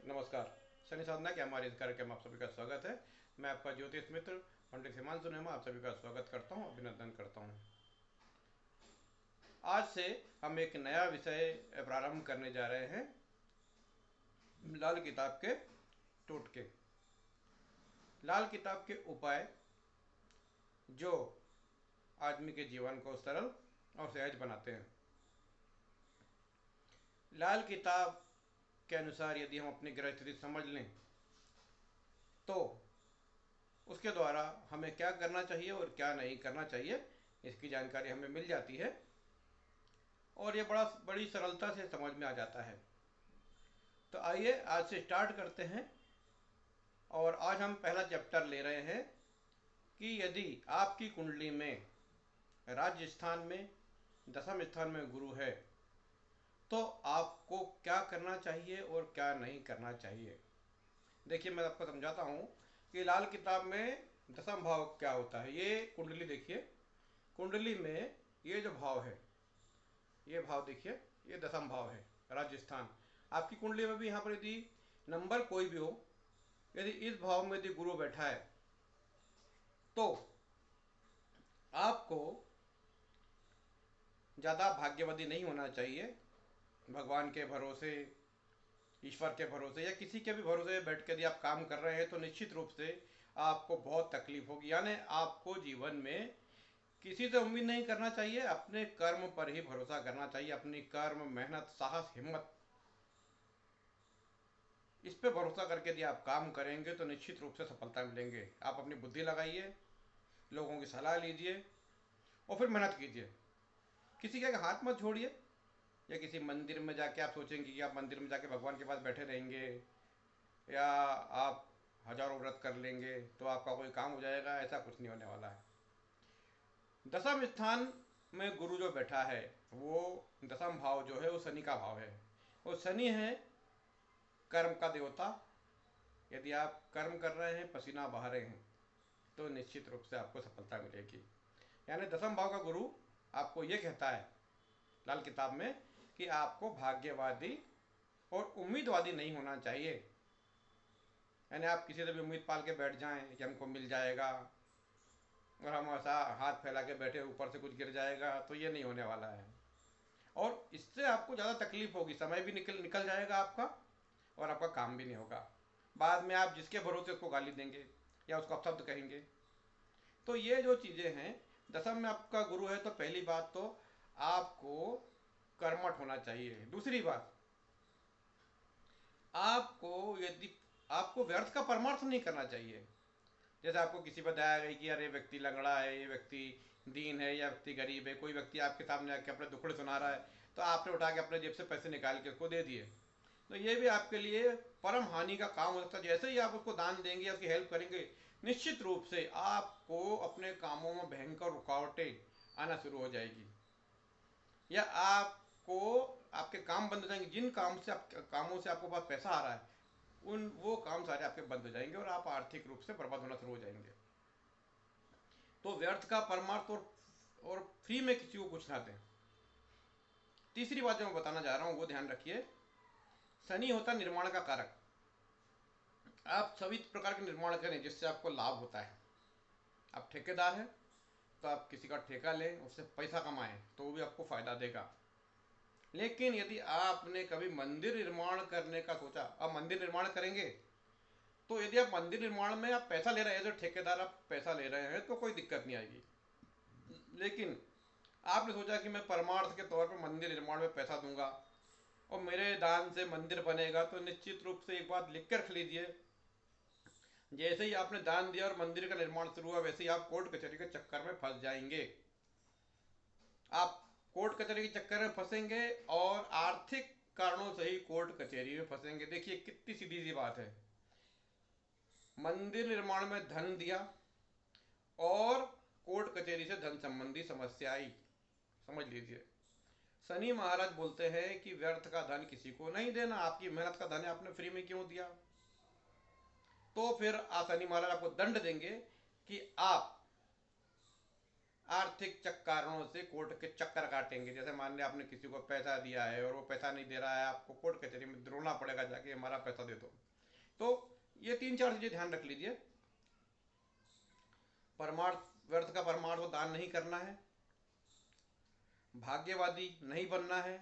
नमस्कार। शनि साधना के हमारे इस कार्यक्रम में आप सभी का स्वागत है। मैं आपका ज्योतिष मित्र पंडित हिमांशु नेमा आप सभी का स्वागत करता हूं, अभिनंदन करता हूं। आज से हम एक नया विषय प्रारंभ करने जा रहे हैं, लाल किताब के टोटके। लाल किताब के उपाय जो आदमी के जीवन को सरल और सहज बनाते हैं। लाल किताब के अनुसार यदि हम अपनी ग्रह स्थिति समझ लें तो उसके द्वारा हमें क्या करना चाहिए और क्या नहीं करना चाहिए, इसकी जानकारी हमें मिल जाती है और ये बड़ी सरलता से समझ में आ जाता है। तो आइए आज से स्टार्ट करते हैं। और आज हम पहला चैप्टर ले रहे हैं कि यदि आपकी कुंडली में राज्य स्थान में दशम स्थान में गुरु है तो आपको क्या करना चाहिए और क्या नहीं करना चाहिए। देखिए, मैं आपको समझाता हूँ कि लाल किताब में दशम भाव क्या होता है। ये कुंडली देखिए, कुंडली में ये जो भाव है, ये भाव देखिए, ये दशम भाव है राजस्थान। आपकी कुंडली में भी यहाँ पर यदि नंबर कोई भी हो, यदि इस भाव में यदि गुरु बैठा है तो आपको ज़्यादा भाग्यवादी नहीं होना चाहिए। भगवान के भरोसे, ईश्वर के भरोसे या किसी के भी भरोसे बैठ के यदि आप काम कर रहे हैं तो निश्चित रूप से आपको बहुत तकलीफ होगी। यानी आपको जीवन में किसी से उम्मीद नहीं करना चाहिए, अपने कर्म पर ही भरोसा करना चाहिए। अपनी कर्म, मेहनत, साहस, हिम्मत, इस पे भरोसा करके यदि आप काम करेंगे तो निश्चित रूप से सफलता मिलेंगे। आप अपनी बुद्धि लगाइए, लोगों की सलाह लीजिए और फिर मेहनत कीजिए। किसी के हाथ मत छोड़िए या किसी मंदिर में जाके आप सोचेंगे कि आप मंदिर में जाके भगवान के पास बैठे रहेंगे या आप हजारों व्रत कर लेंगे तो आपका कोई काम हो जाएगा, ऐसा कुछ नहीं होने वाला है। दसम स्थान में गुरु जो बैठा है, वो दसम भाव जो है वो शनि का भाव है। वो शनि है कर्म का देवता। यदि आप कर्म कर रहे हैं, पसीना बहा रहे हैं तो निश्चित रूप से आपको सफलता मिलेगी। यानी दसम भाव का गुरु आपको ये कहता है लाल किताब में कि आपको भाग्यवादी और उम्मीदवादी नहीं होना चाहिए। यानी आप किसी से भी उम्मीद पाल के बैठ जाएं कि हमको मिल जाएगा और हम ऐसा हाथ फैला के बैठे ऊपर से कुछ गिर जाएगा, तो ये नहीं होने वाला है। और इससे आपको ज़्यादा तकलीफ होगी, समय भी निकल निकल जाएगा आपका और आपका काम भी नहीं होगा। बाद में आप जिसके भरोसे उसको गाली देंगे या उसको अपशब्द कहेंगे। तो ये जो चीज़ें हैं, दसम में आपका गुरु है तो पहली बात तो आपको कर्मठ होना चाहिए। दूसरी बात, आपको व्यर्थ का परमार्थ नहीं करना चाहिए। जैसे आपको किसी बताया गई कि यार ये व्यक्ति लंगड़ा है, ये व्यक्ति दीन है, या व्यक्ति गरीब है, कोई व्यक्ति आपके सामने आके अपने दुखड़े सुना रहा है तो आपने उठा के अपने जेब से पैसे निकाल के उसको दे दिए, तो ये भी आपके लिए परम हानि का काम हो सकता है। जैसे ही आप उसको दान देंगे या उसकी हेल्प करेंगे, निश्चित रूप से आपको अपने कामों में भयंकर रुकावटें आना शुरू हो जाएगी या आपको आपके काम बंद हो जाएंगे। जिन कामों से आपको पास पैसा आ रहा है, वो काम सारे आपके बंद हो जाएंगे और आप आर्थिक रूप से बर्बाद होना शुरू हो जाएंगे। तो व्यर्थ का परमार्थ और फ्री में किसी को कुछ ना दें। तीसरी बात जो मैं बताना जा रहा हूँ वो ध्यान रखिए। शनि होता निर्माण का कारक। आप सभी प्रकार के निर्माण करें जिससे आपको लाभ होता है। आप ठेकेदार हैं तो आप किसी का ठेका लें, उससे पैसा कमाएं तो वो भी आपको फायदा देगा। लेकिन यदि आपने कभी मंदिर निर्माण करने का सोचा, आप मंदिर निर्माण करेंगे तो यदि आप मंदिर निर्माण में आप पैसा ले रहे हैं, जो ठेकेदार आप पैसा ले रहे हैं, तो कोई दिक्कत नहीं आएगी। लेकिन आपने सोचा कि मैं परमार्थ के तौर पर मंदिर निर्माण में पैसा दूंगा और मेरे दान से मंदिर बनेगा, तो निश्चित रूप से एक बात लिख कर रख लीजिए, जैसे ही आपने दान दिया और मंदिर का निर्माण शुरू हुआ, वैसे ही आप कोर्ट कचहरी के चक्कर में फंस जाएंगे। आप कोर्ट कचहरी के चक्कर में फंसेंगे और आर्थिक कारणों से ही कोर्ट कचहरी में फंसेंगे। देखिए कितनी सीधी सी बात है। मंदिर निर्माण में धन दिया और कोर्ट कचहरी से धन संबंधी समस्या आई, समझ लीजिए। शनि महाराज बोलते हैं कि व्यर्थ का धन किसी को नहीं देना। आपकी मेहनत का धन है, आपने फ्री में क्यों दिया? तो फिर शनि महाराज आपको दंड देंगे कि आप आर्थिक कारणों से कोर्ट के चक्कर काटेंगे। जैसे मान लिया आपने किसी को पैसा दिया है और वो पैसा नहीं दे रहा है, आपको कोर्ट कचहरी में रोना पड़ेगा जाके हमारा पैसा दे दो। तो ये 3-4 चीजें ध्यान रख लीजिए। परमार्थ व्यर्थ का परमार्थ दान नहीं करना है, भाग्यवादी नहीं बनना है,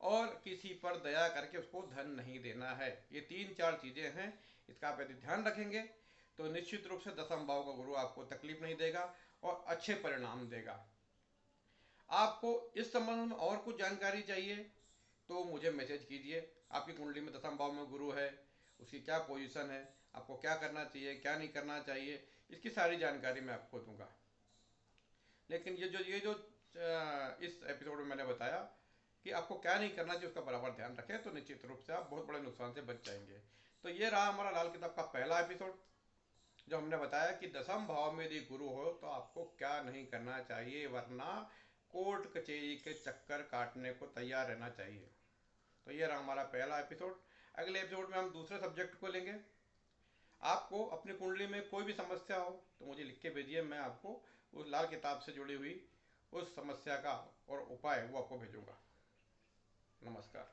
और किसी पर दया करके उसको धन नहीं देना है। ये 3-4 चीजें हैं, इसका आप यदि ध्यान रखेंगे तो निश्चित रूप से दसम भाव का गुरु आपको तकलीफ नहीं देगा और अच्छे परिणाम देगा। आपको इस संबंध में और कुछ जानकारी चाहिए तो मुझे मैसेज कीजिए। आपकी कुंडली में दसम भाव में गुरु है, उसकी क्या पोजीशन है, आपको क्या करना चाहिए क्या नहीं करना चाहिए, इसकी सारी जानकारी मैं आपको दूंगा। लेकिन ये जो इस एपिसोड में मैंने बताया कि आपको क्या नहीं करना चाहिए उसका बराबर ध्यान रखें तो निश्चित रूप से आप बहुत बड़े नुकसान से बच जाएंगे। तो ये रहा हमारा लाल किताब का पहला एपिसोड, जो हमने बताया कि दसम भाव में यदि गुरु हो तो आपको क्या नहीं करना चाहिए, वरना कोर्ट कचहरी के चक्कर काटने को तैयार रहना चाहिए। तो ये रहा हमारा पहला एपिसोड। अगले एपिसोड में हम दूसरे सब्जेक्ट को लेंगे। आपको अपनी कुंडली में कोई भी समस्या हो तो मुझे लिख के भेजिए, मैं आपको उस लाल किताब से जुड़ी हुई उस समस्या का और उपाय वो आपको भेजूंगा। नमस्कार।